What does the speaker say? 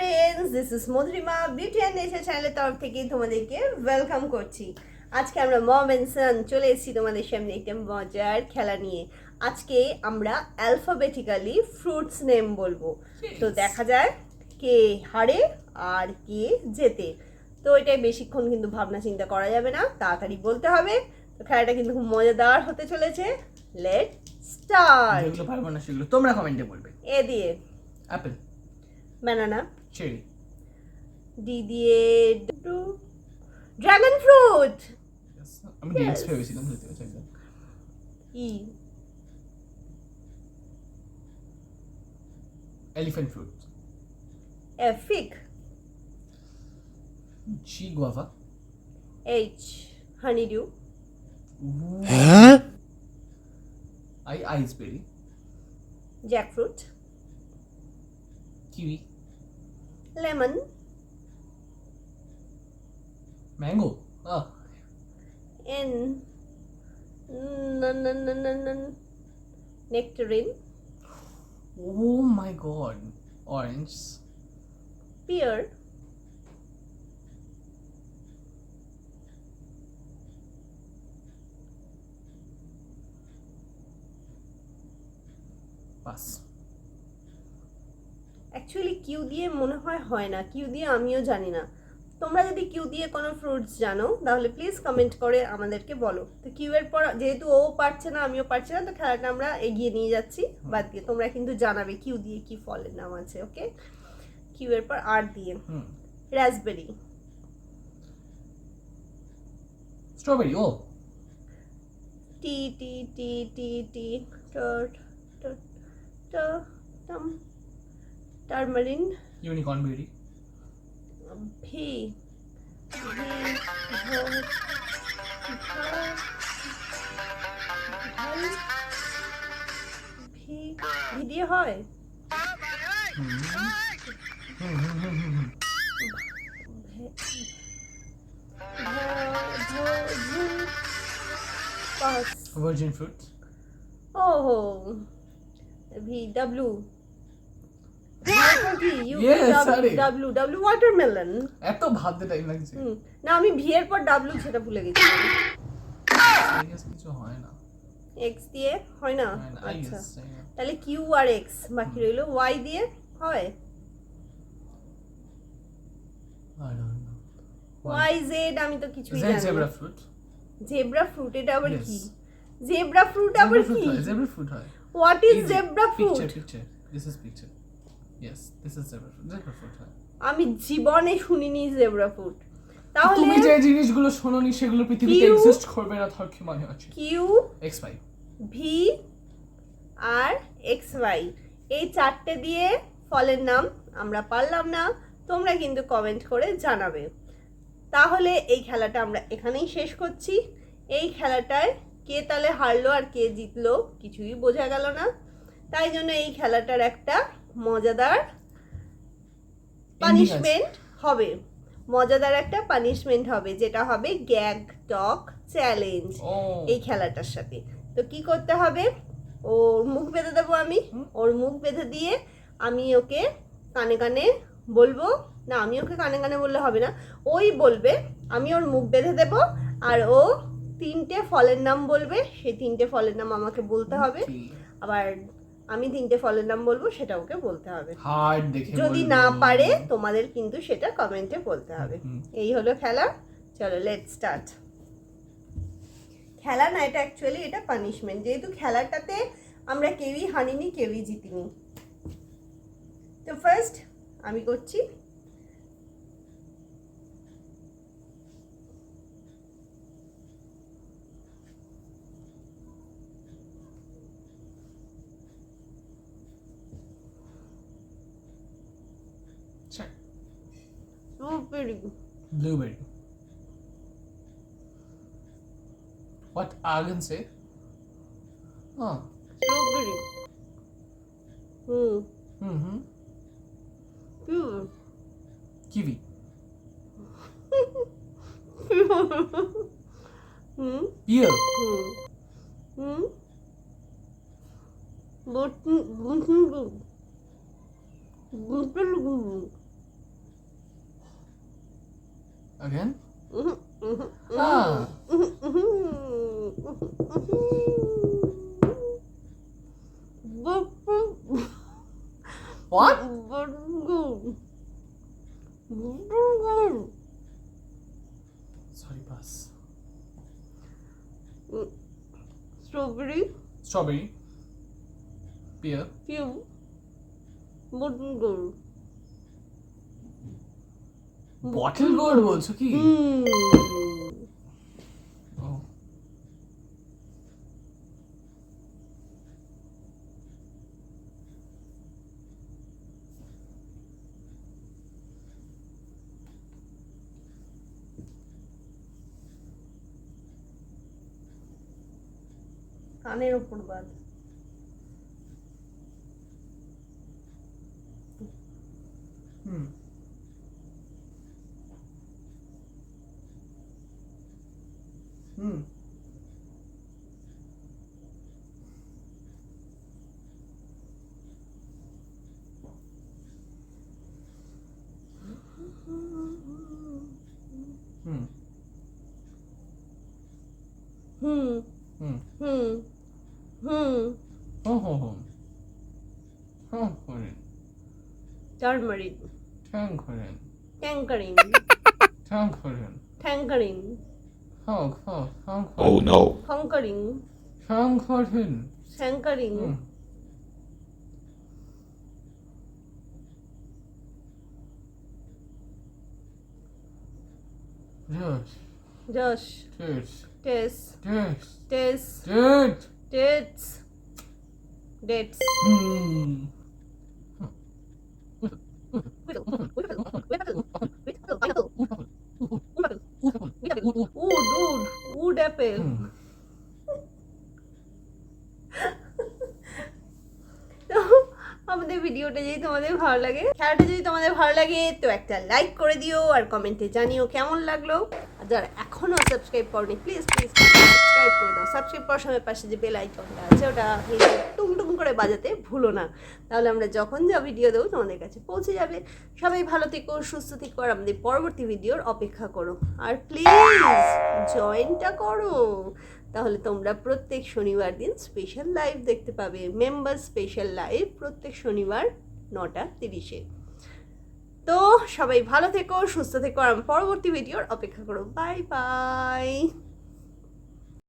Friends, this is Madhurima beauty and nature চ্যানেলের তরফ থেকে তোমাদেরকে ওয়েলকাম করছি। আজকে আমরা মম অ্যান্ড সন চলে এসেছি তোমাদের সামনে একটা মজার খেলা নিয়ে। আজকে আমরা অ্যালফাবেটিক্যালি ফ্রুটস নেম বলবো। তো দেখা যায় কে হারে আর কে জেতে। তো এটাই বেশিক্ষণ কিন্তু ভাবনা চিন্তা করা যাবে না, তাড়াতাড়ি বলতে হবে। তো খেলাটা কিন্তু খুব মজাদার হতে চলেছে। Let start. যেগুলো পারবো না সেগুলো তোমরা কমেন্টে বলবে। এ দিয়ে অ্যাপেল, ব্যানানা, চেরি, ডি দিয়ে ড্রাগন ফ্রুট, আমি ডেটস ভেবেছিলাম যেতে চাইছিলাম। E elephant fruit, F fig, G guava, H honeydew, I iceberry, jackfruit, kiwi, lemon, mango, N nectarine, oh my god, orange, pear, pass. Actually Q দিয়ে মনে হয় না, Q দিয়ে আমিও জানি না। তোমরা যদি কিউ দিয়ে কোনো ফ্রুটস জানো তাহলে প্লিজ কমেন্ট করে আমাদেরকে বলো। তো কিউ এর পর যেহেতু ও পারছে না আমিও পারছি না, তো খেলাটা আমরা এগিয়ে নিয়ে যাচ্ছি বাদ দিয়ে। তোমরা কিন্তু জানাবে কিউ দিয়ে কি ফলের নাম আছে। ওকে, কিউ এর পর আর দিয়ে রাসবেরি, স্ট্রবেরি, ও টি টি টি টি টি টারমারিন, ইউনিকর্ন বেরি, ভি ভি ভি দিয়ে হয় পাস। ভার্জিন ফ্রুট, ওহো, V W W W watermelon. এত ভাবতে টাইম লাগছে। না, আমি ভি এর পর ডাব্লিউ সেটা ভুলে গেছিলাম। কিছু হয় না, এক্স দিয়ে হয় না। আই আচ্ছা, গেস তাহলে কিউ আর এক্স বাকি রইলো। ওয়াই দিয়ে হয় I don't know. Y Z, আমি তো কিছুই জানি না। জেব্রা ফ্রুট, জেব্রা ফ্রুট এটা আবার Yes. কি? জেব্রা ফ্রুট আবার কি? জেব্রা ফ্রুট হয়। What is zebra fruit? Picture this is picture. Yes, this is zebra fruit হয়। আমি জীবনে শুনিনি জেব্রা ফ্রুট। তাহলে তুমি যে জিনিসগুলো শোনোনি সেগুলো পৃথিবীতে Q, এক্সিস্ট করবে না তার কি মানে আছে? কিউ, এক্স ওয়াই, ভি আর এক্স ওয়াই, এই চারটে দিয়ে ফলের নাম আমরা পারলাম না। তোমরা কিন্তু কমেন্ট করে জানাবে। তাহলে এই খেলাটা আমরা এখানেই শেষ করছি। এই খেলাটায় কে তাহলে হারলো আর কে জিতলো কিছুই বোঝা গেল না। তাই জন্য এই খেলাটার একটা মজাদার পানিশমেন্ট হবে। মজাদার একটা পানিশমেন্ট হবে, যেটা হবে গ্যাগ টক চ্যালেঞ্জ এই খেলাটার সাথে। তো কি করতে হবে, ওর মুখ বেঁধে দেবো আমি। ওর মুখ বেঁধে দিয়ে আমি ওকে কানে কানে বলবো, না আমি ওকে কানে কানে বললে হবে না, ওই বলবে, আমি ওর মুখ বেঁধে দেব আর ও তিনটে ফলের নাম বলবে। সেই তিনটে ফলের নাম আমাকে বলতে হবে, আবার আমি তিনটে ফলের নাম বলবো সেটা ওকে বলতে হবে। হার্ড দেখে যদি না পারে তোমাদের কিন্তু সেটা কমেন্টে বলতে হবে। এই হলো খেলা। চলো লেট স্টার্ট। খেলা না, এটা অ্যাকচুয়ালি এটা পানিশমেন্ট, যেহেতু খেলাটাতে আমরা কেউই হারিনি কেউই জিতিনি। তো ফার্স্ট আমি করছি। Strawberry, blueberry. What Argan say? Oh. strawberry, Mm-hmm. Kiwi. Pear. Again? Mhm, mhm, Ah. mhm, mhm, mhm. What? Sorry, pass. Strawberry, Strawberry. Pear. pew, burger. Bottle gourd বলছো কি? Oh. কানের ওপর বাদ। Hmm. Hmm. Hmm. Hmm Hmm. Hmm hmm Oh, oh, oh. Oh, Corin. টার্মারিন, Tanquerin. ট্যাঙ্কারিন, Tanquerin. ট্যাঙ্কারিন, Oh, oh, oh. Oh no. খঙ্কারিং, Tanquerin. স্যাঙ্কারিং, Hmm. Yes. Yash, Yes. টেস, Yes. টেস, Yes. Dates, dates. Hmm. Would Apple. Hmm. তো আমাদের ভিডিওটা যদি তোমাদের ভালো লাগে, খেলাটা যদি তোমাদের ভালো লাগে তো একটা লাইক করে দিও আর কমেন্টে জানিও কেমন লাগলো। আর যারা এখনও সাবস্ক্রাইব করনি প্লিজ প্লিজ সাবস্ক্রাইব করে দাও। সাবস্ক্রাইব করার সময় পাশে যে বেল আইকনটা আছে ওটা টুং টুং করে বাজাতে ভুলো না, তাহলে আমরা যখন যা ভিডিও দেবো তোমাদের কাছে পৌঁছে যাবে। সবাই ভালো থেকো, সুস্থ থেকো আর আমাদের পরবর্তী ভিডিওর অপেক্ষা করো। আর প্লিজ জয়েনটা করো, তাহলে তোমরা প্রত্যেক শনিবার দিন স্পেশাল লাইভ দেখতে পাবে। মেম্বার স্পেশাল লাইভ প্রত্যেক শনিবার 9:30-এ। তো সবাই ভালো থেকো, সুস্থ থেকো আর পরবর্তী ভিডিওর অপেক্ষা করো। Bye bye.